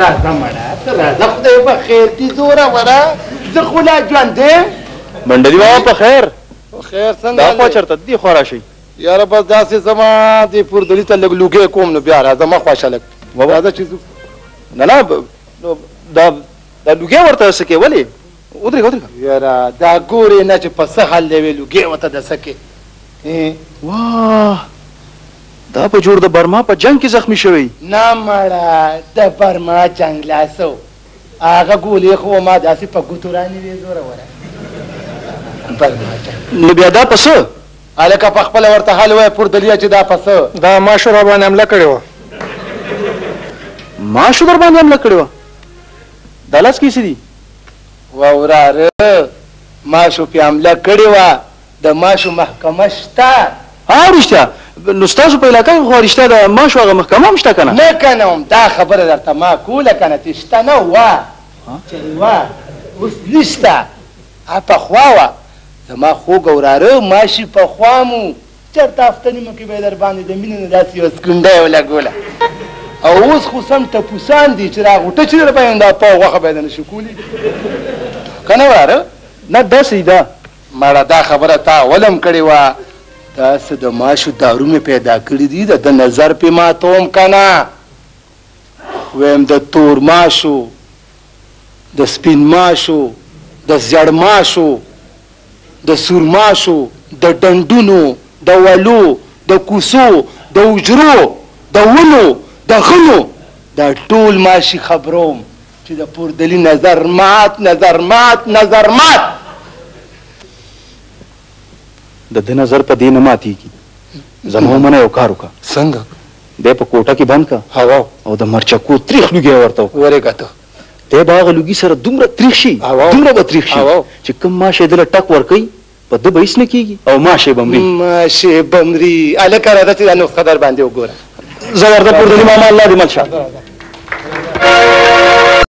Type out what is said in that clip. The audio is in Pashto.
راځه مړه ته راځه خدای په خیر دي زوره وره زه خو لا ژوند یم منډلي بابا په خیر خیر څنګه دا خوا چېرته دې خوا راشئ یاره بس داسې زما دې پوردلي ته لږ لوګی کوم نو بیا راځه مه خوښه لږ راځه چې نه دا لوګی ورته څه کې ولې ودرېږه یاره دا ګورې نه چې په څه حال دی وې لوګی ورته د څه کې واه دا په جوړ د برما په جنگ کې زخمی شوی نه مړه د برما جنگ لاسو هغه ګولې خو ما داسې په ګوتو رانې وې زوره وره برما جنگ نو بیا دا په څه هلکه په خپله ورته حال وایه پوردلیه چې دا په څه دا ماشو را باندې حمله کړې وه ماشو در باندې حمله کړې وه دا لاس کیسې دي وراره ماشو پې حمله کړې وه د ماشو محکمه شته رښتیا نو ستاسو په علاقه کې خو رښتیا د ماشو هغه محکمه هم شته که نه نه که نه هم دا خبره درته ما کوله که نه چې شته نه وه چې وه اوس نشته پخوا وه زما خوږ وراره ماشي پخوا مو چېرته هفته نیمه کې به یې در باندې د مینې نه داسې یوه سکونډه یې ولګوله او اوس خو سم ټپوسان دي چې را غوټه چې در باندې دا پاو غوښه به یې نه شي کولی که نه وراره نه داسې ده مړه دا خبره تا ولم کړې وه داسې د ماشو دارو مې پیدا کړي دي د نظر پې ماتوم که نه ویم د تور ماشو د سپین ماشو د زیړ ماشو د سور ماشو د ډنډونو د ولو د کوسو د اوجرو د ونو د غنو دا ټول ماشي خبروم چې د پوردلي نظر مات د ده نظر په دې نه ماتېږي زما ومنه یو کار وکړه څنګه دی په کوټه کې بند کړه هوا او د مرچکو تریخ لوګی ورته ورېږه ته دی به هغه لوګي سره دومره تریخ شي دومره به تریخ شي چې کوم ماشه یې دله ټک ورکوي په ده به هېڅ نه کېږي او ماشه یې بمري ماشه بمري هلکه راځه چې دا نسخه در باندې وګوره زه ورته پوردلي ماما الله دې مل شه